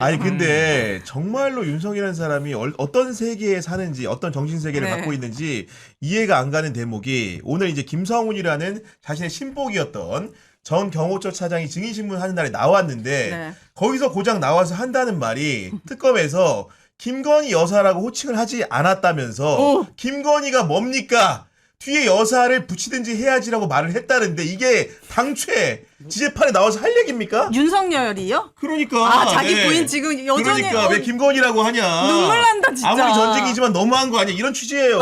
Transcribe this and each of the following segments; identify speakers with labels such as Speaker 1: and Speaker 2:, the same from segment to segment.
Speaker 1: 아니 근데 정말로 윤석이라는 사람이 어떤 세계에 사는지 어떤 정신 세계를
Speaker 2: 네.
Speaker 1: 갖고 있는지 이해가 안 가는 대목이 오늘 이제 김성훈이라는 자신의 신복이었던 전 경호처 차장이 증인신문 하는 날에 나왔는데
Speaker 2: 네.
Speaker 1: 거기서 고작 나와서 한다는 말이 특검에서 김건희 여사라고 호칭을 하지 않았다면서
Speaker 2: 오.
Speaker 1: 김건희가 뭡니까? 뒤에 여사를 붙이든지 해야지라고 말을 했다는데 이게 당최 지재판에 나와서 할 얘기입니까?
Speaker 2: 윤석열이요?
Speaker 1: 그러니까
Speaker 2: 자기
Speaker 1: 네.
Speaker 2: 부인 지금 여전히
Speaker 1: 그러니까 왜 김건희라고 하냐?
Speaker 2: 눈물 난다 진짜.
Speaker 1: 아무리 전쟁이지만 너무한 거 아니야? 이런 취지예요.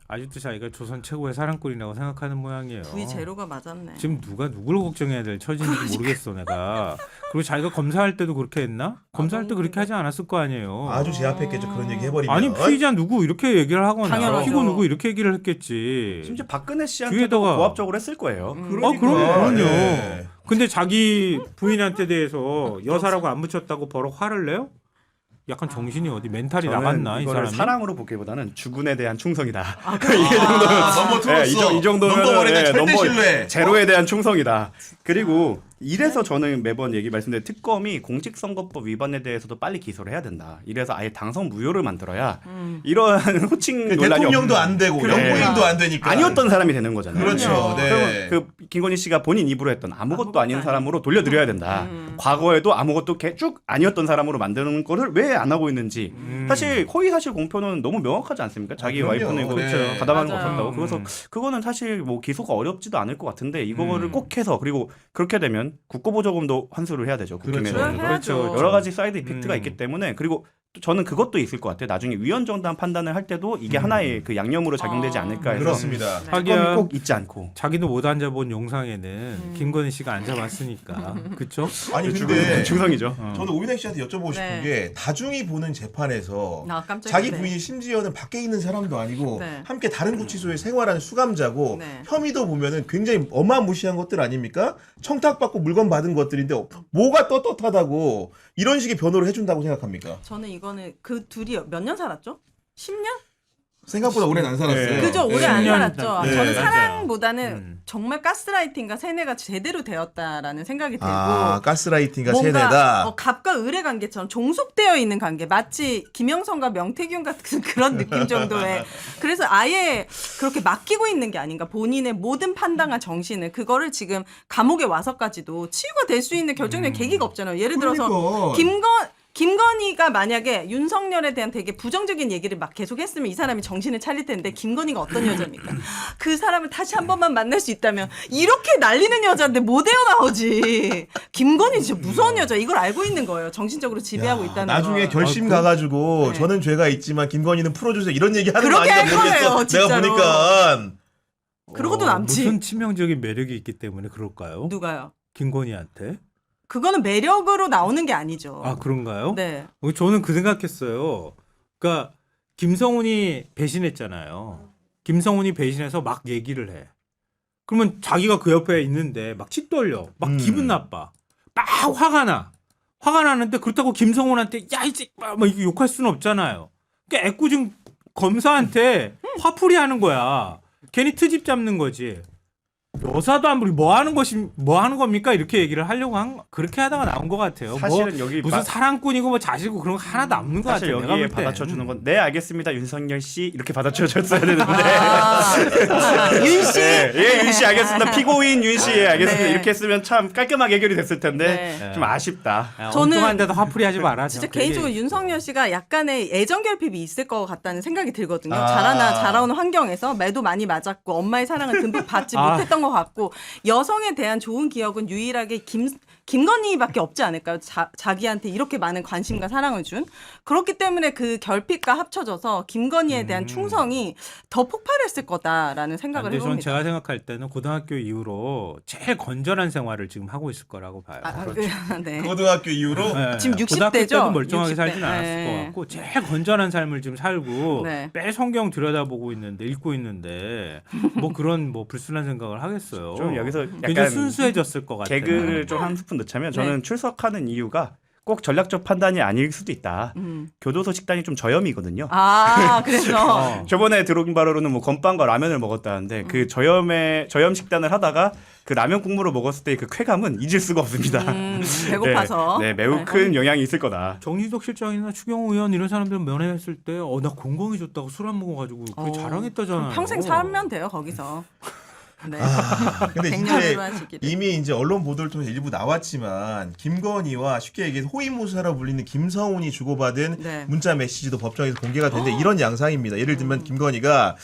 Speaker 3: 아직도 자기가 조선 최고의 사랑꾼이라고 생각하는 모양이에요.
Speaker 2: 부이 제로가 맞았네.
Speaker 3: 지금 누가 누구를 걱정해야 될 처지인지 모르겠어 내가. 그리고 자기가 검사할 때도 그렇게 했나? 검사할 때 그렇게 하지 않았을 거 아니에요.
Speaker 1: 아주 제압했겠죠. 그런 얘기 해버리면.
Speaker 3: 아니 피의자 누구 이렇게 얘기를 하거나
Speaker 2: 당연하죠.
Speaker 3: 피고 누구 이렇게 얘기를 했겠지.
Speaker 4: 심지어 박근혜 씨한테도
Speaker 3: 뒤에다가-
Speaker 4: 고압적으로 했을 거예요.
Speaker 1: 그러니까.
Speaker 3: 그럼요.
Speaker 1: 예.
Speaker 3: 근데 자기 부인한테 대해서 여사라고 안 붙였다고 버럭 화를 내요? 약간 정신이 어디 멘탈이 나갔나 이
Speaker 4: 이거를
Speaker 3: 사람이?
Speaker 4: 사랑으로 보기보다는 주군에 대한 충성이다.
Speaker 1: 넘버
Speaker 4: 네,
Speaker 1: 틀었어.
Speaker 4: 이 정도면
Speaker 1: 넘버원에 대한 절대 신뢰.
Speaker 4: 제로에 대한 충성이다. 그리고 이래서 저는 매번 얘기 말씀드린 특검이 공직선거법 위반에 대해서도 빨리 기소를 해야 된다. 이래서 아예 당선 무효를 만들어야 이러한 호칭 논란이
Speaker 1: 대통령도
Speaker 4: 없는
Speaker 1: 안 되고
Speaker 4: 그래.
Speaker 1: 영부인도 안 되니까.
Speaker 4: 아니었던 사람이 되는 거잖아요.
Speaker 1: 그렇죠. 네.
Speaker 4: 그러면 그 김건희 씨가 본인 입으로 했던 아무것도 아닌 사람으로 돌려드려야 된다. 과거에도 아무것도 쭉 아니었던 사람으로 만드는 거를 왜 안 하고 있는지. 사실 허위사실 공표는 너무 명확하지 않습니까? 자기
Speaker 1: 그럼요.
Speaker 4: 와이프는 이거
Speaker 1: 네.
Speaker 4: 가담하는 거
Speaker 2: 맞아요.
Speaker 4: 없었다고. 그래서 그거는 사실 뭐 기소가 어렵지도 않을 것 같은데 이거를 꼭 해서 그리고 그렇게 되면 국고보조금도 환수를 해야 되죠.
Speaker 1: 그렇죠.
Speaker 4: 국힘에서.
Speaker 2: 해야죠.
Speaker 4: 여러 가지 사이드 이펙트가 있기 때문에 그리고 또 저는 그것도 있을 것 같아요. 나중에 위헌정당 판단을 할 때도 이게 하나의 그 양념으로 작용되지 않을까 해서
Speaker 1: 그렇습니다.
Speaker 4: 특검이
Speaker 3: 하기야
Speaker 4: 꼭 잊지 않고.
Speaker 3: 자기도 못 앉아본 영상에는 김건희 씨가 앉아봤으니까 그렇죠?
Speaker 1: 아니 근데
Speaker 4: 충성이죠.
Speaker 1: 저는 오윤혜 씨한테 여쭤보고 싶은
Speaker 2: 네.
Speaker 1: 게 다중이 보는 재판에서
Speaker 2: 나 깜짝
Speaker 1: 자기
Speaker 2: 놀래.
Speaker 1: 부인이 심지어는 밖에 있는 사람도 아니고
Speaker 2: 네.
Speaker 1: 함께 다른 구치소에 생활하는 수감자고
Speaker 2: 네.
Speaker 1: 혐의도 보면은 굉장히 어마무시한 것들 아닙니까? 청탁받고 물건 받은 것들인데 뭐가 떳떳하다고 이런 식의 변호를 해준다고 생각합니까?
Speaker 2: 저는 이거는 그 둘이 몇 년 살았죠? 10년?
Speaker 1: 생각보다 오래는 안 살았어요.
Speaker 4: 네.
Speaker 2: 그죠? 오래
Speaker 1: 네.
Speaker 2: 안
Speaker 3: 10년
Speaker 2: 살았죠.
Speaker 1: 네.
Speaker 2: 저는
Speaker 3: 맞아요.
Speaker 2: 사랑보다는 정말 가스라이팅과 세뇌가 제대로 되었다라는 생각이 들고
Speaker 1: 아 가스라이팅과
Speaker 2: 뭔가
Speaker 1: 세뇌다.
Speaker 2: 갑과 을의 관계처럼 종속되어 있는 관계, 마치 김영선과 명태균 같은 그런 느낌 정도의. 그래서 아예 그렇게 맡기고 있는 게 아닌가. 본인의 모든 판단과 정신을 그거를 지금 감옥에 와서까지도 치유가 될 수 있는 결정적인 계기가 없잖아요. 예를 들어서
Speaker 1: 그러니까.
Speaker 2: 김건희가 만약에 윤석열에 대한 되게 부정적인 얘기를 막 계속 했으면 이 사람이 정신을 차릴 텐데 김건희가 어떤 여자입니까? 그 사람을 다시 한 번만 만날 수 있다면 이렇게 날리는 여자인데 못 헤어나오지. 김건희 진짜 무서운 여자. 이걸 알고 있는 거예요. 정신적으로 지배하고 있다는
Speaker 1: 나중에
Speaker 2: 걸.
Speaker 1: 결심 가가지고
Speaker 2: 네.
Speaker 1: 저는 죄가 있지만 김건희는 풀어주세요 이런 얘기 하는 거
Speaker 2: 그렇게
Speaker 1: 아닌가
Speaker 2: 할 거예요,
Speaker 1: 모르겠어. 내가
Speaker 2: 진짜로.
Speaker 1: 보니까
Speaker 2: 그러고도 남지.
Speaker 3: 무슨 치명적인 매력이 있기 때문에 그럴까요?
Speaker 2: 누가요?
Speaker 3: 김건희한테?
Speaker 2: 그거는 매력으로 나오는 게 아니죠.
Speaker 3: 아 그런가요?
Speaker 2: 네.
Speaker 3: 저는 그 생각했어요. 그러니까 김성훈이 배신했잖아요. 김성훈이 배신해서 막 얘기를 해. 그러면 자기가 그 옆에 있는데 막 치떨려, 막 기분 나빠, 막 화가 나. 화가 나는데 그렇다고 김성훈한테 야 이제 막 이거 욕할 수는 없잖아요. 그러니까 애꿎은 검사한테 화풀이하는 거야. 괜히 트집 잡는 거지. 여사도 안 부리 뭐 하는 겁니까? 이렇게 얘기를 하려고 그렇게 하다가 나온 것 같아요.
Speaker 4: 사실은
Speaker 3: 뭐
Speaker 4: 여기
Speaker 3: 무슨 사랑꾼이고 뭐 자식이고 그런 거 하나도 없는 것
Speaker 4: 사실
Speaker 3: 같아요. 내가
Speaker 4: 여기에
Speaker 3: 볼 때.
Speaker 4: 받아쳐주는 건 네 알겠습니다 윤석열 씨 이렇게 받아쳐줬어야 되는데
Speaker 2: 윤 씨.
Speaker 4: 예, 윤 씨 알겠습니다 피고인 윤 씨 예, 알겠습니다
Speaker 2: 네.
Speaker 4: 이렇게 했으면 참 깔끔하게 해결이 됐을 텐데
Speaker 2: 네.
Speaker 4: 좀 아쉽다.
Speaker 3: 야,
Speaker 2: 저는
Speaker 3: 엉뚱한데도 화풀이하지 마라.
Speaker 2: 진짜
Speaker 3: 되게
Speaker 2: 개인적으로 윤석열 씨가 약간의 애정 결핍이 있을 것 같다는 생각이 들거든요.
Speaker 1: 아.
Speaker 2: 자라온 환경에서 매도 많이 맞았고 엄마의 사랑을 듬뿍 받지
Speaker 3: 아.
Speaker 2: 못했던 것 같고 여성에 대한 좋은 기억은 유일하게 김건희밖에 없지 않을까요? 자기한테 이렇게 많은 관심과 사랑을 준. 그렇기 때문에 그 결핍과 합쳐져서 김건희에 대한 충성이 더 폭발했을 거다라는 생각을
Speaker 3: 근데 전
Speaker 2: 해봅니다.
Speaker 3: 제가 생각할 때는 고등학교 이후로 제일 건전한 생활을 지금 하고 있을 거라고 봐요.
Speaker 2: 네.
Speaker 1: 고등학교 이후로
Speaker 3: 네.
Speaker 2: 지금 60
Speaker 3: 고등학교
Speaker 2: 대죠?
Speaker 3: 때도 멀쩡하게
Speaker 2: 60대.
Speaker 3: 살진 않았을
Speaker 2: 네.
Speaker 3: 것 같고 제일 건전한 삶을 지금 살고
Speaker 2: 네.
Speaker 3: 매일 성경 들여다보고 있는데 읽고 있는데 뭐 그런 뭐 불순한 생각을 하겠어요.
Speaker 4: 좀 여기서
Speaker 3: 굉장히
Speaker 4: 약간
Speaker 3: 순수해졌을 것 같아요.
Speaker 4: 개그를 좀 한 스푼 넣자면 저는
Speaker 2: 네.
Speaker 4: 출석하는 이유가 꼭 전략적 판단이 아닐 수도 있다. 교도소 식단이 좀 저염이거든요.
Speaker 2: 아, 그래서
Speaker 4: 저번에 들어온 바로는 뭐 건빵과 라면을 먹었다는데 그 저염 식단을 하다가 그 라면 국물을 먹었을 때 그 쾌감은 잊을 수가 없습니다.
Speaker 2: 배고파서.
Speaker 4: 네, 매우 큰 영향이 있을 거다.
Speaker 3: 정진석 실장이나 추경호 의원 이런 사람들 면회했을 때 나 건강해졌다고 술 안 먹어가지고 그게 자랑했다잖아요.
Speaker 2: 평생 살면 돼요 거기서. 네.
Speaker 1: 근데 이제
Speaker 2: 백년으로 하시기를.
Speaker 1: 이미 이제 언론 보도를 통해 일부 나왔지만 김건희와 쉽게 얘기해서 호위무사라고 불리는 김성훈이 주고받은
Speaker 2: 네.
Speaker 1: 문자 메시지도 법정에서 공개가 되는데 이런 양상입니다. 예를 들면 김건희가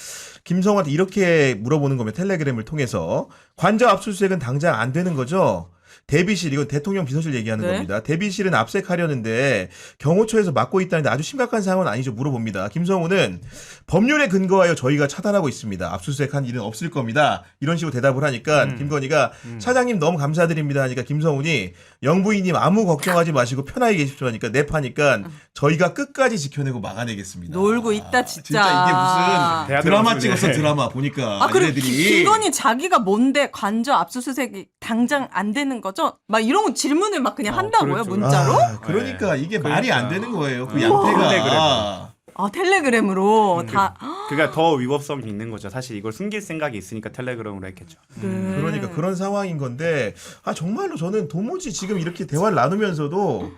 Speaker 1: 김성훈한테 이렇게 물어보는 거면 텔레그램을 통해서 관저 압수수색은 당장 안 되는 거죠. 대비실, 이건 대통령 비서실 얘기하는
Speaker 2: 네.
Speaker 1: 겁니다. 대비실은 압색하려는데 경호처에서 맡고 있다는데 아주 심각한 상황은 아니죠. 물어봅니다. 김성훈은 법률에 근거하여 저희가 차단하고 있습니다. 압수수색한 일은 없을 겁니다. 이런 식으로 대답을 하니까 김건희가 차장님 너무 감사드립니다 하니까 김성훈이 영부인님 아무 걱정하지 마시고 편하게 계십시오 하니까 냅하니까 저희가 끝까지 지켜내고 막아내겠습니다.
Speaker 2: 놀고 있다 진짜.
Speaker 1: 진짜 이게 무슨
Speaker 4: 대하들
Speaker 1: 드라마
Speaker 4: 무슨,
Speaker 1: 찍었어
Speaker 4: 네.
Speaker 1: 드라마 보니까
Speaker 2: 아, 그리고
Speaker 1: 얘네들이
Speaker 2: 김건희 자기가 뭔데 관저 압수수색이 당장 안 되는 거죠? 막 이런 거 질문을 막 그냥 한다고요,
Speaker 3: 그렇죠.
Speaker 2: 문자로?
Speaker 1: 그러니까 이게
Speaker 3: 그러니까.
Speaker 1: 말이 안 되는 거예요. 그
Speaker 2: 우와.
Speaker 1: 양태가.
Speaker 2: 아, 텔레그램으로 다.
Speaker 4: 그러니까 더 위법성이 있는 거죠. 사실 이걸 숨길 생각이 있으니까 텔레그램으로 했겠죠.
Speaker 1: 그러니까 그런 상황인 건데 정말로 저는 도무지 지금 이렇게 대화를 나누면서도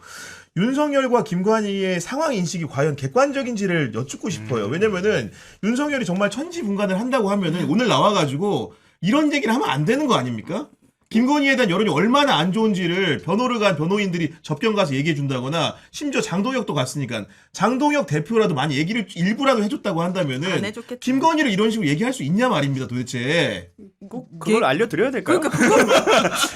Speaker 1: 윤석열과 김건희의 상황 인식이 과연 객관적인지를 여쭙고 싶어요. 왜냐면은 윤석열이 정말 천지분간을 한다고 하면은 오늘 나와가지고 이런 얘기를 하면 안 되는 거 아닙니까? 김건희에 대한 여론이 얼마나 안 좋은지를 변호를 간 변호인들이 접견 가서 얘기해 준다거나 심지어 장동혁도 갔으니까 장동혁 대표라도 많이 얘기를 일부라도 해줬다고 한다면은
Speaker 2: 안 해줬겠죠.
Speaker 1: 김건희를 이런 식으로 얘기할 수 있냐 말입니다 도대체.
Speaker 4: 꼭 그걸 알려드려야 될까요?
Speaker 2: 그러니까 그걸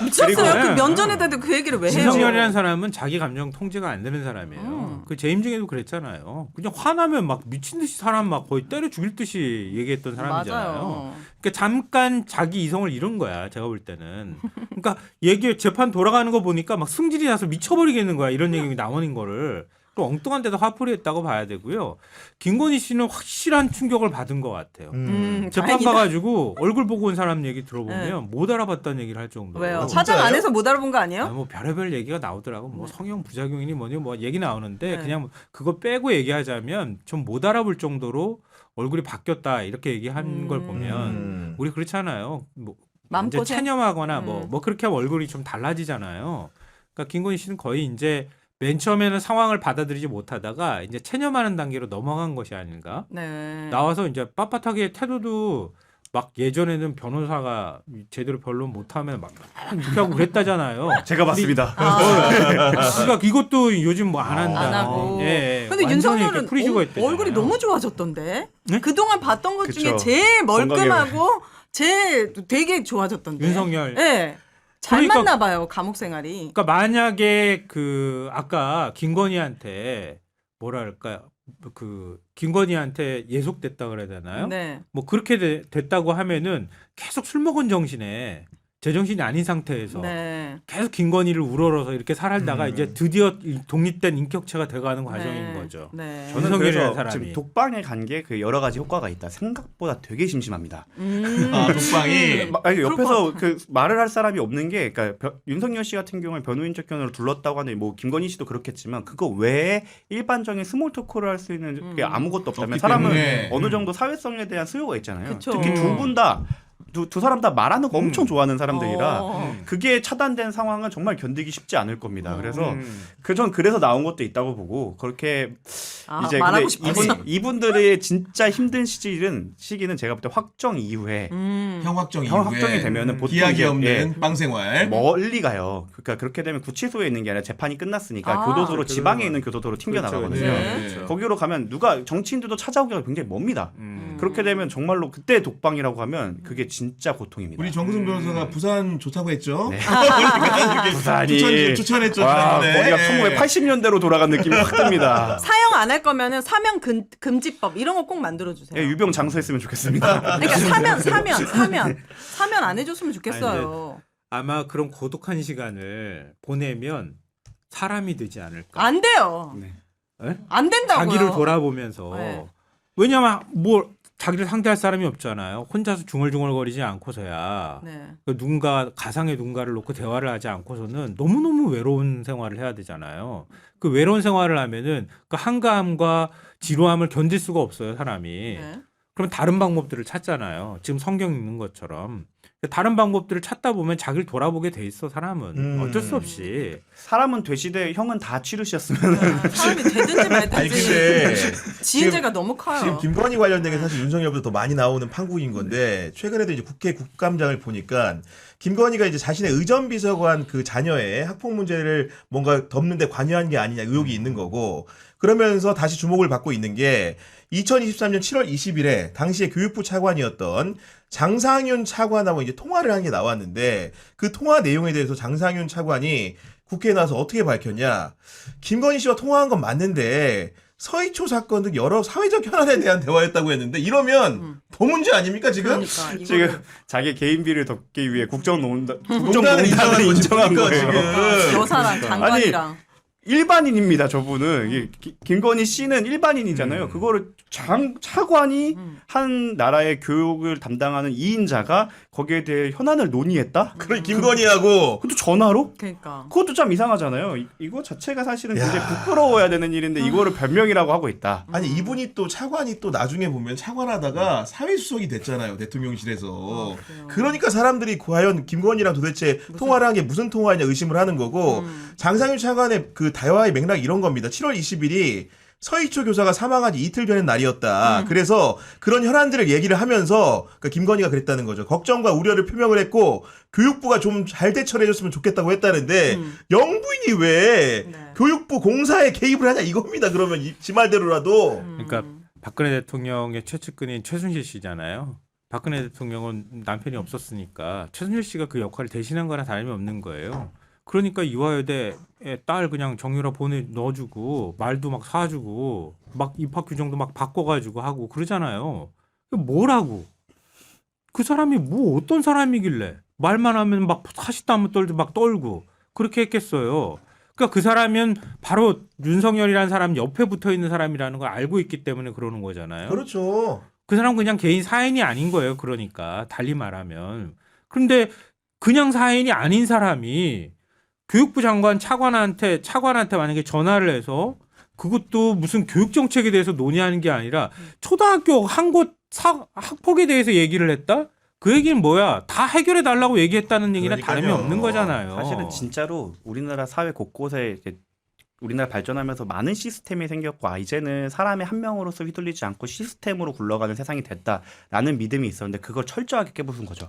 Speaker 2: 미쳤어요.
Speaker 3: 그리고-
Speaker 2: 그 면전에다도 그 얘기를 왜 해요?
Speaker 3: 윤석열이라는 사람은 자기 감정 통제가 안 되는 사람이에요. 그 재임 중에도 그랬잖아요. 그냥 화나면 막 미친 듯이 사람 막 거의 때려 죽일 듯이 얘기했던 사람이잖아요.
Speaker 2: 맞아요.
Speaker 3: 그러니까 잠깐 자기 이성을 잃은 거야. 제가 볼 때는. 그러니까 얘기 재판 돌아가는 거 보니까 막 승질이 나서 미쳐버리겠는 거야. 이런 얘기 나오는 거를. 또 엉뚱한 데다 화풀이 했다고 봐야 되고요. 김건희 씨는 확실한 충격을 받은 것 같아요. 재판
Speaker 2: 다행이다.
Speaker 3: 봐가지고 얼굴 보고 온 사람 얘기 들어보면 못 알아봤다는 얘기를 할 정도로.
Speaker 2: 왜요?
Speaker 1: 진짜요?
Speaker 2: 사장 안에서 못 알아본 거 아니에요?
Speaker 3: 뭐 별의별 얘기가 나오더라고. 뭐 성형 부작용이니 뭐니 뭐 얘기 나오는데
Speaker 2: 네.
Speaker 3: 그냥 그거 빼고 얘기하자면 좀 못 알아볼 정도로 얼굴이 바뀌었다 이렇게 얘기한 걸 보면 우리 그렇잖아요. 뭐 이제
Speaker 2: 마음고생.
Speaker 3: 체념하거나 뭐 그렇게 하면 얼굴이 좀 달라지잖아요. 그러니까 김건희 씨는 거의 이제 맨 처음에는 상황을 받아들이지 못하다가 이제 체념하는 단계로 넘어간 것이 아닌가.
Speaker 2: 네.
Speaker 3: 나와서 이제 빳빳하게 태도도 막 예전에는 변호사가 제대로 변론 못하면 막 이렇게 하고 그랬다잖아요.
Speaker 4: 제가 봤습니다.
Speaker 3: 그러니까 이것도 요즘 뭐 안 한다.
Speaker 2: 안 하고.
Speaker 3: 예,
Speaker 2: 근데
Speaker 3: 완전히
Speaker 2: 윤석열은
Speaker 3: 이렇게 프리즈가 있대요.
Speaker 2: 얼굴이 너무 좋아졌던데?
Speaker 3: 네?
Speaker 2: 그동안 봤던 것 중에
Speaker 4: 그쵸.
Speaker 2: 제일 멀끔하고
Speaker 4: 건강해.
Speaker 2: 제일 되게 좋아졌던데.
Speaker 3: 윤석열.
Speaker 2: 네. 잘
Speaker 3: 그러니까-
Speaker 2: 맞나 봐요, 감옥 생활이.
Speaker 3: 그러니까 만약에 그 아까 김건희한테 뭐랄까 그 김건희한테 예속됐다 그래야 되나요?
Speaker 2: 네.
Speaker 3: 뭐 그렇게 됐다고 하면은 계속 술 먹은 정신에 제정신이 아닌 상태에서
Speaker 2: 네.
Speaker 3: 계속 김건희를 우러러서 이렇게 살다가 이제 드디어 독립된 인격체가 돼가는 과정인 거죠.
Speaker 2: 네.
Speaker 4: 저는
Speaker 3: 윤석열이라는
Speaker 4: 그래서
Speaker 3: 사람이.
Speaker 4: 지금 독방에 간 게 그 여러 가지 효과가 있다. 생각보다 되게 심심합니다.
Speaker 1: 독방이
Speaker 4: 아니, 옆에서
Speaker 2: 그럴
Speaker 4: 그 말을 할 사람이 없는 게, 그러니까 윤석열 씨 같은 경우에 변호인 접견으로 둘렀다고 하는데 뭐 김건희 씨도 그렇겠지만 그거 외에 일반적인 스몰 토크를 할 수 있는 게 아무것도 없다면
Speaker 1: 없기
Speaker 4: 사람은
Speaker 1: 때문에.
Speaker 4: 어느 정도 사회성에 대한 수요가 있잖아요.
Speaker 2: 그쵸.
Speaker 4: 특히 두 분 다 두 사람 다 말하는 거 엄청 좋아하는 사람들이라
Speaker 2: 어.
Speaker 4: 그게 차단된 상황은 정말 견디기 쉽지 않을 겁니다. 그래서 전 그래서 나온 것도 있다고 보고 그렇게
Speaker 2: 아,
Speaker 4: 이제
Speaker 2: 말하고
Speaker 4: 근데
Speaker 2: 싶었어.
Speaker 4: 이분들의 진짜 힘든 시기는 제가 볼 때 확정 이후에
Speaker 1: 형확정
Speaker 4: 형
Speaker 1: 이후에
Speaker 4: 확정이 되면은 보통
Speaker 1: 기약이
Speaker 4: 이제,
Speaker 1: 없는
Speaker 4: 예,
Speaker 1: 빵생활.
Speaker 4: 멀리 가요. 그러니까 그렇게 되면 구치소에 있는 게 아니라 재판이 끝났으니까
Speaker 2: 아.
Speaker 4: 교도소로 지방에 있는 교도소로 튕겨 나가거든요.
Speaker 2: 네.
Speaker 4: 거기로 가면 누가 정치인들도 찾아오기가 굉장히 멉니다. 그렇게 되면 정말로 그때 독방이라고 하면 그게 진짜 고통입니다.
Speaker 1: 우리 정구승 변호사가 부산 좋다고 했죠.
Speaker 4: 네.
Speaker 1: 이렇게
Speaker 4: 부산이
Speaker 1: 추천했죠.
Speaker 4: 와,
Speaker 1: 지난번에.
Speaker 4: 거기가
Speaker 1: 예.
Speaker 4: 1980년대로 돌아간 느낌이 확 듭니다.
Speaker 2: 사형 안 할 거면은 사면 금지법 이런 거 꼭 만들어 주세요.
Speaker 4: 예, 유병 장수했으면 좋겠습니다.
Speaker 2: 그러니까 사면 안 해줬으면 좋겠어요.
Speaker 3: 아마 그런 고독한 시간을 보내면 사람이 되지 않을까.
Speaker 2: 안 돼요.
Speaker 4: 네.
Speaker 3: 예?
Speaker 2: 안 된다고요.
Speaker 3: 자기를 돌아보면서
Speaker 2: 네.
Speaker 3: 왜냐면 뭐 자기를 상대할 사람이 없잖아요. 혼자서 중얼중얼거리지 않고서야
Speaker 2: 네.
Speaker 3: 그 누군가 가상의 누군가를 놓고 대화를 하지 않고서는 너무너무 외로운 생활을 해야 되잖아요. 그 외로운 생활을 하면은 그 한가함과 지루함을 견딜 수가 없어요, 사람이.
Speaker 2: 네.
Speaker 3: 그럼 다른 방법들을 찾잖아요. 지금 성경 읽는 것처럼. 다른 방법들을 찾다 보면 자기를 돌아보게 돼 있어, 사람은. 어쩔 수 없이.
Speaker 4: 사람은 되시되 형은 다 치르셨으면
Speaker 2: 사람이 되든지
Speaker 1: 아니
Speaker 2: 말든지
Speaker 1: 근데
Speaker 2: 지은 죄가 너무 커요.
Speaker 1: 지금 김건희 관련된 게 사실 윤석열보다 더 많이 나오는 판국인 건데 최근에도 이제 국회 국감장을 보니까 김건희가 이제 자신의 의전비서관 그 자녀의 학폭 문제를 뭔가 덮는데 관여한 게 아니냐 의혹이 있는 거고 그러면서 다시 주목을 받고 있는 게 2023년 7월 20일에 당시에 교육부 차관이었던 장상윤 차관하고 이제 통화를 한 게 나왔는데 그 통화 내용에 대해서 장상윤 차관이 국회에 나와서 어떻게 밝혔냐. 김건희 씨와 통화한 건 맞는데 서희초 사건 등 여러 사회적 현안에 대한 대화였다고 했는데 이러면 더 문제 아닙니까 지금?
Speaker 2: 그러니까 이거를
Speaker 4: 지금 자기 개인비를 덮기 위해
Speaker 1: 농단을
Speaker 4: 국정농단을 인정한
Speaker 1: 거지.
Speaker 4: 거예요.
Speaker 1: 지금.
Speaker 2: 여사랑 장관이랑
Speaker 4: 일반인입니다. 저분은 김건희 씨는 일반인이잖아요. 그거를 차관이 한 나라의 교육을 담당하는 2인자가 거기에 대해 현안을 논의했다?
Speaker 1: 그럼 김건희하고
Speaker 4: 그것도 전화로?
Speaker 2: 그러니까
Speaker 4: 그것도 참 이상하잖아요. 이거 자체가 사실은
Speaker 1: 야.
Speaker 4: 굉장히 부끄러워야 되는 일인데 이거를 변명이라고 하고 있다.
Speaker 1: 아니 이분이 또 차관이 또 나중에 보면 차관하다가 사회수석이 됐잖아요 대통령실에서.
Speaker 2: 그래요?
Speaker 1: 그러니까 사람들이 과연 김건희랑 도대체 통화를 한 게 무슨 통화냐 의심을 하는 거고 장상윤 차관의 그 대화의 맥락이 이런 겁니다. 7월 20일이 서희초 교사가 사망한 지 이틀 전의 날이었다. 그래서 그런 현안들을 얘기를 하면서 그러니까 김건희가 그랬다는 거죠. 걱정과 우려를 표명을 했고 교육부가 좀 잘 대처를 해줬으면 좋겠다고 했다는데 영부인이 왜
Speaker 2: 네.
Speaker 1: 교육부 공사에 개입을 하냐 이겁니다. 그러면 지 말대로라도.
Speaker 3: 그러니까 박근혜 대통령의 최측근인 최순실 씨잖아요. 박근혜 대통령은 남편이 없었으니까 최순실 씨가 그 역할을 대신한 거나 다름이 없는 거예요. 그러니까 이화여대에 딸 그냥 정유라 넣어주고 말도 막 사주고 막 입학 규정도 막 바꿔가지고 하고 그러잖아요. 뭐라고? 그 사람이 뭐 어떤 사람이길래 말만 하면 막 사시다면 떨도 막 떨고 그렇게 했겠어요. 그러니까 그 사람은 바로 윤석열이라는 사람 옆에 붙어 있는 사람이라는 걸 알고 있기 때문에 그러는 거잖아요.
Speaker 1: 그렇죠.
Speaker 3: 그 사람은 그냥 개인 사인이 아닌 거예요. 그러니까 달리 말하면. 그런데 그냥 사인이 아닌 사람이 교육부 장관 차관한테 만약에 전화를 해서 그것도 무슨 교육 정책에 대해서 논의하는 게 아니라 초등학교 한 곳 학폭에 대해서 얘기를 했다? 그 얘기는 뭐야? 다 해결해 달라고 얘기했다는 얘기랑 다름이
Speaker 1: 그러니까요.
Speaker 3: 없는 거잖아요.
Speaker 4: 사실은 진짜로 우리나라 사회 곳곳에 이제 우리나라 발전하면서 많은 시스템이 생겼고 이제는 사람의 한 명으로서 휘둘리지 않고 시스템으로 굴러가는 세상이 됐다라는 믿음이 있었는데 그걸 철저하게 깨부순 거죠.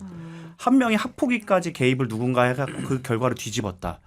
Speaker 4: 한 명이 학폭위까지 개입을 누군가 해갖고 그 결과를 뒤집었다.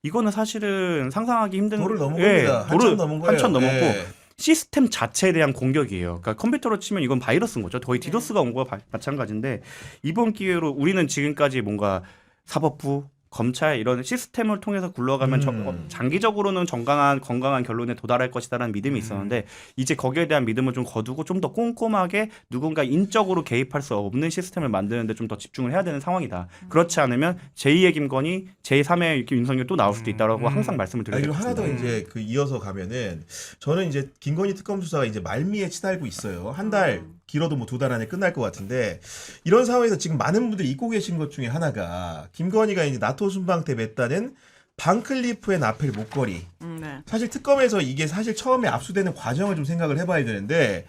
Speaker 4: 이거는 사실은 상상하기 힘든
Speaker 1: 도를 넘은 겁니다. 한참 넘은 거예요.
Speaker 4: 한참 넘었고
Speaker 1: 예.
Speaker 4: 시스템 자체에 대한 공격이에요. 그러니까 컴퓨터로 치면 이건 바이러스인 거죠. 거의 디도스가 온 거와 마찬가지인데 이번 기회로 우리는 지금까지 뭔가 사법부 검찰 이런 시스템을 통해서 굴러가면 장기적으로는 건강한 결론에 도달할 것이다라는 믿음이 있었는데 이제 거기에 대한 믿음을 좀 거두고 좀 더 꼼꼼하게 누군가 인적으로 개입할 수 없는 시스템을 만드는데 좀 더 집중을 해야 되는 상황이다. 그렇지 않으면 제2의 김건희, 제3의 이렇게 윤석열 또 나올 수도 있다라고 항상 말씀을
Speaker 1: 아니,
Speaker 4: 드리고
Speaker 1: 그리고 하나
Speaker 4: 있습니다.
Speaker 1: 더 이제 그 이어서 가면은 저는 이제 김건희 특검 수사가 이제 말미에 치달고 있어요. 한 달 길어도 뭐 2달 안에 끝날 것 같은데 이런 상황에서 지금 많은 분들이 잊고 계신 것 중에 하나가 김건희가 이제 나토 순방 때 맸다는 반클리프의 나펠 목걸이.
Speaker 2: 네.
Speaker 1: 사실 특검에서 이게 사실 처음에 압수되는 과정을 좀 생각을 해봐야 되는데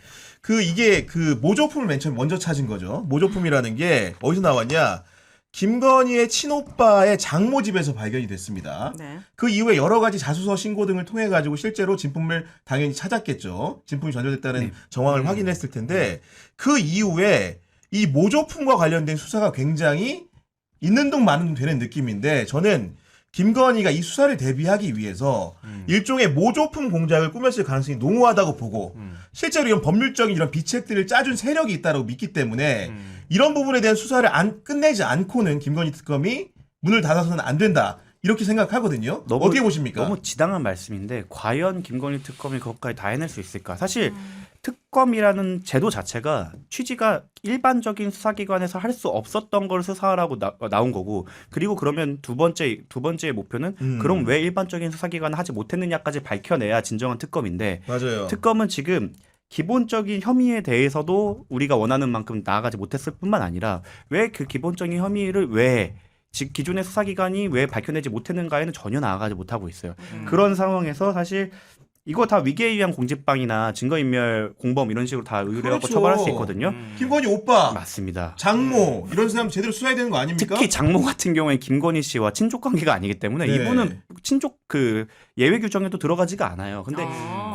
Speaker 1: 이게 그 모조품을 맨 처음 먼저 찾은 거죠. 모조품이라는 게 어디서 나왔냐? 김건희의 친오빠의 장모 집에서 발견이 됐습니다.
Speaker 2: 네.
Speaker 1: 그 이후에 여러 가지 자수서 신고 등을 통해 가지고 실제로 진품을 당연히 찾았겠죠. 진품이 전달됐다는 정황을 확인했을 텐데 그 이후에 이 모조품과 관련된 수사가 굉장히 있는 둥 마는 둥 되는 느낌인데 저는 김건희가 이 수사를 대비하기 위해서 일종의 모조품 공작을 꾸몄을 가능성이 농후하다고 보고 실제로 이런 법률적인 이런 비책들을 짜준 세력이 있다고 믿기 때문에 이런 부분에 대한 수사를 끝내지 않고는 김건희 특검이 문을 닫아서는 안 된다. 이렇게 생각하거든요. 어떻게 보십니까?
Speaker 4: 너무 지당한 말씀인데 과연 김건희 특검이 그것까지 다 해낼 수 있을까? 사실 특검이라는 제도 자체가 취지가 일반적인 수사기관에서 할 수 없었던 걸 수사하라고 나온 거고 그리고 그러면 두 번째 목표는 그럼 왜 일반적인 수사기관을 하지 못했느냐까지 밝혀내야 진정한 특검인데
Speaker 1: 맞아요.
Speaker 4: 특검은 지금 기본적인 혐의에 대해서도 우리가 원하는 만큼 나아가지 못했을 뿐만 아니라 왜 그 기본적인 혐의를 왜 기존의 수사기관이 왜 밝혀내지 못했는가에는 전혀 나아가지 못하고 있어요. 그런 상황에서 사실 이거 다 위기에 의한 공직방이나 증거인멸 공범 이런 식으로 다 의뢰하고
Speaker 1: 그렇죠.
Speaker 4: 처벌할 수 있거든요.
Speaker 1: 김건희 오빠,
Speaker 4: 맞습니다.
Speaker 1: 장모 이런 사람 제대로 수사해야 되는 거 아닙니까?
Speaker 4: 특히 장모 같은 경우에는 김건희 씨와 친족 관계가 아니기 때문에
Speaker 1: 네.
Speaker 4: 이분은 친족 그 예외 규정에도 들어가지가 않아요. 근데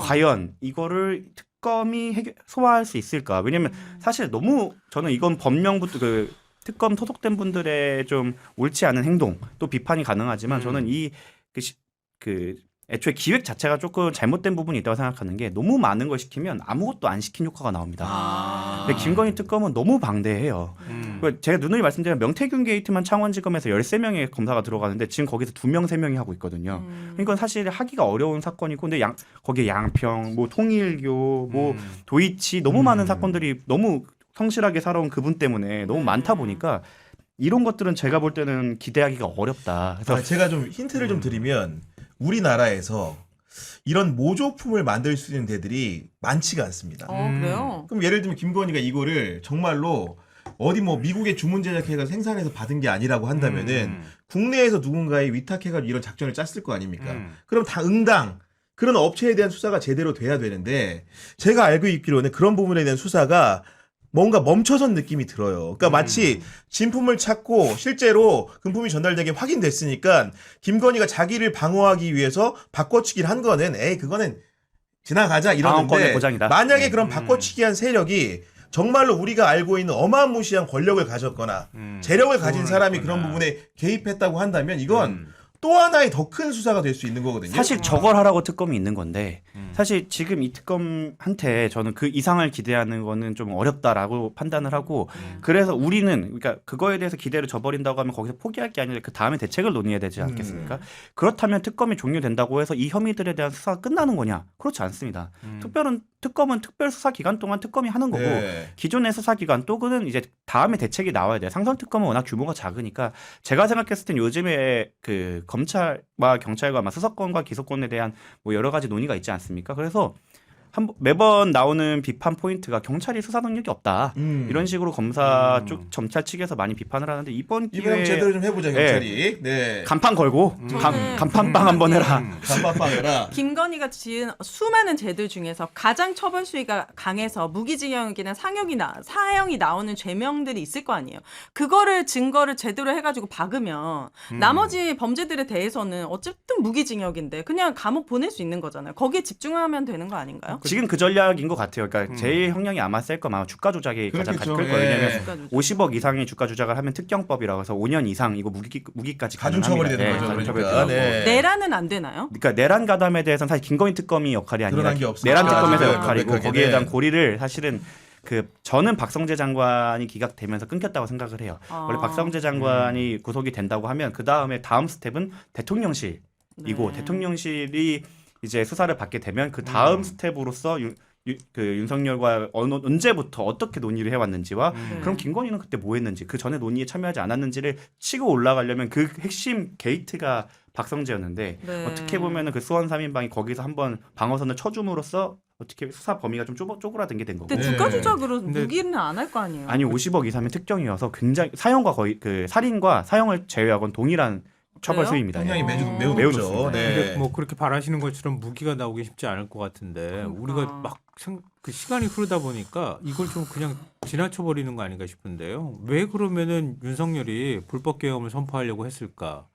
Speaker 4: 과연 이거를 특검이 소화할 수 있을까? 왜냐면 사실 너무 저는 이건 법령부터 그 특검 소속된 분들의 좀 옳지 않은 행동 또 비판이 가능하지만 저는 그 애초에 기획 자체가 조금 잘못된 부분이 있다고 생각하는 게 너무 많은 걸 시키면 아무것도 안 시킨 효과가 나옵니다. 근데 김건희 특검은 너무 방대해요. 제가 누누이 말씀드린 명태균 게이트만 창원지검에서 13명의 검사가 들어가는데 지금 거기서 2명, 3명이 하고 있거든요. 그러니까 사실 하기가 어려운 사건이고 근데 거기에 양평, 뭐 통일교, 뭐 도이치 너무 많은 사건들이 너무 성실하게 살아온 그분 때문에 너무 많다 보니까 이런 것들은 제가 볼 때는 기대하기가 어렵다. 그래서
Speaker 1: 제가 좀 힌트를 좀 드리면 우리나라에서 이런 모조품을 만들 수 있는 데들이 많지가 않습니다.
Speaker 2: 그래요?
Speaker 1: 그럼 예를 들면 김건희가 이거를 정말로 어디 뭐 미국에 주문 제작해서 생산해서 받은 게 아니라고 한다면은 국내에서 누군가에 위탁해가지고 이런 작전을 짰을 거 아닙니까? 그럼 다 응당 그런 업체에 대한 수사가 제대로 돼야 되는데 제가 알고 있기로는 그런 부분에 대한 수사가 뭔가 멈춰선 느낌이 들어요. 그러니까 마치 진품을 찾고 실제로 금품이 전달되게 확인됐으니까 김건희가 자기를 방어하기 위해서 바꿔치기를 한 거는 그거는 지나가자
Speaker 4: 방어권의
Speaker 1: 이러는데
Speaker 4: 보장이다.
Speaker 1: 만약에 그런 바꿔치기한 세력이 정말로 우리가 알고 있는 어마무시한 권력을 가졌거나 재력을 가진 사람이 그런 부분에 개입했다고 한다면 이건 또 하나의 더 큰 수사가 될 수 있는 거거든요.
Speaker 4: 사실 저걸 하라고 특검이 있는 건데 사실 지금 이 특검한테 저는 그 이상을 기대하는 거는 좀 어렵다라고 판단을 하고 그래서 우리는 그러니까 그거에 대해서 기대를 저버린다고 하면 거기서 포기할 게 아니라 그 다음에 대책을 논의해야 되지 않겠습니까? 그렇다면 특검이 종료된다고 해서 이 혐의들에 대한 수사가 끝나는 거냐? 그렇지 않습니다. 특검은 특별 수사 기간 동안 특검이 하는 거고 기존의 수사 기간 또는 이제 다음에 대책이 나와야 돼요. 상설 특검은 워낙 규모가 작으니까 제가 생각했을 땐 요즘에 그 검찰과 경찰과 수사권과 기소권에 대한 뭐 여러 가지 논의가 있지 않습니까? 그래서 매번 나오는 비판 포인트가 경찰이 수사 능력이 없다 이런 식으로 검사 쪽 검찰 측에서 많이 비판을 하는데 이번 기회에
Speaker 1: 제대로 좀 해보자 경찰이. 네.
Speaker 4: 간판 걸고 간판빵 한번 해라.
Speaker 1: 간판빵 해라.
Speaker 2: 김건희가 지은 수많은 죄들 중에서 가장 처벌 수위가 강해서 무기징역이나 사형이 나오는 죄명들이 있을 거 아니에요. 그거를 증거를 제대로 해가지고 박으면 나머지 범죄들에 대해서는 어쨌든 무기징역인데 그냥 감옥 보낼 수 있는 거잖아요. 거기에 집중하면 되는 거 아닌가요?
Speaker 4: 지금 그 전략인 것 같아요. 그러니까 제일 형량이 아마 셀 거면 아마 주가 조작이 가장 클 거예요. 왜냐하면 50억 이상의 주가 조작을 하면 특경법이라고 해서 5년 이상 이거 무기까지
Speaker 1: 가중처벌이 되는 거죠.
Speaker 4: 그러니까.
Speaker 2: 내란은 안 되나요?
Speaker 4: 그러니까 내란 가담에 대해서는 사실 김건희 특검이 역할이 아니라
Speaker 1: 드러난 게 없어요.
Speaker 4: 내란 특검에서
Speaker 1: 아,
Speaker 4: 역할이고
Speaker 1: 네.
Speaker 4: 거기에 대한 고리를 사실은 저는 박성재 장관이 기각되면서 끊겼다고 생각을 해요. 원래 박성재 장관이 구속이 된다고 하면 그 다음에 다음 스텝은 대통령실이고 대통령실이 이제 수사를 받게 되면 그 다음 스텝으로서 윤석열과 언제부터 어떻게 논의를 해왔는지와 그럼 김건희는 그때 뭐 했는지 그 전에 논의에 참여하지 않았는지를 치고 올라가려면 그 핵심 게이트가 박성재였는데 어떻게 보면은 그 수원 3인방이 거기서 한번 방어선을 쳐줌으로써 어떻게 수사 범위가 좀 쪼그라든 게 된 거고.
Speaker 2: 근데 주가 조작으로 무기는 안 할 거 아니에요.
Speaker 4: 아니 50억 이상의 특경이어서 굉장히 사형과 거의 그 살인과 사형을 제외하고는 동일한 처벌 수위입니다.
Speaker 1: 형량이 매우
Speaker 4: 매우
Speaker 1: 높죠.
Speaker 4: 높습니다.
Speaker 1: 네.
Speaker 3: 근데 뭐 그렇게 바라시는 것처럼 무기가 나오기 쉽지 않을 것 같은데 우리가 막 그 시간이 흐르다 보니까 이걸 좀 그냥 지나쳐 버리는 거 아닌가 싶은데요. 왜 그러면은 윤석열이 불법 계엄을 선포하려고 했을까?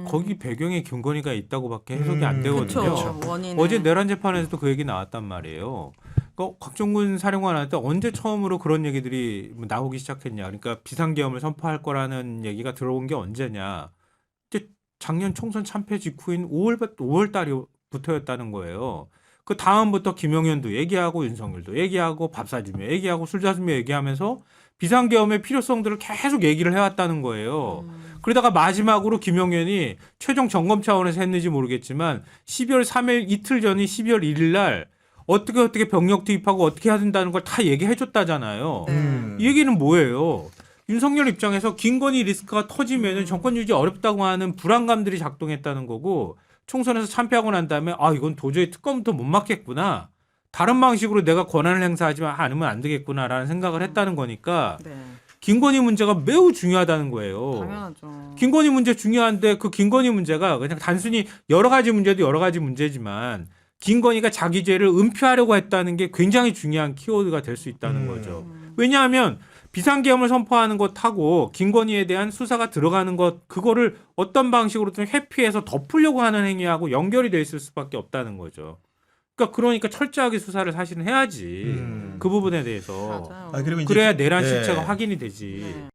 Speaker 3: 거기 배경에 김건희가 있다고밖에 해석이 안 되거든요.
Speaker 2: 그쵸, 원인은.
Speaker 3: 어제 내란 재판에서도 그 얘기 나왔단 말이에요. 그러니까 곽종근 사령관한테 언제 처음으로 그런 얘기들이 나오기 시작했냐? 그러니까 비상계엄을 선포할 거라는 얘기가 들어온 게 언제냐? 이제 작년 총선 참패 직후인 5월 달부터였다는 거예요. 그 다음부터 김용현도 얘기하고 윤석열도 얘기하고 밥 사주며 얘기하고 술 사주며 얘기하면서 비상계엄의 필요성들을 계속 얘기를 해왔다는 거예요. 그러다가 마지막으로 김용현이 최종 점검 차원에서 했는지 모르겠지만 12월 3일 이틀 전인 12월 1일 날 어떻게 병력 투입하고 어떻게 해야 된다는 걸 다 얘기해 줬다잖아요. 이 얘기는 뭐예요? 윤석열 입장에서 김건희 리스크가 터지면 정권 유지 어렵다고 하는 불안감들이 작동했다는 거고 총선에서 참패하고 난 다음에 이건 도저히 특검부터 못 막겠구나. 다른 방식으로 내가 권한을 행사하지 않으면 안 되겠구나라는 생각을 했다는 거니까
Speaker 2: 네.
Speaker 3: 김건희 문제가 매우 중요하다는 거예요.
Speaker 2: 당연하죠.
Speaker 3: 김건희 문제 중요한데 그 김건희 문제가 그냥 단순히 여러 가지 문제도 여러 가지 문제지만 김건희가 자기 죄를 은폐하려고 했다는 게 굉장히 중요한 키워드가 될 수 있다는 거죠. 왜냐하면 비상계엄을 선포하는 것하고 김건희에 대한 수사가 들어가는 것 그거를 어떤 방식으로든 회피해서 덮으려고 하는 행위하고 연결이 돼 있을 수밖에 없다는 거죠. 그러니까 철저하게 수사를 사실은 해야지 그 부분에 대해서
Speaker 2: 맞아요.
Speaker 1: 아, 그리고 이제
Speaker 3: 그래야 내란
Speaker 1: 네.
Speaker 3: 실체가 확인이 되지.
Speaker 2: 네.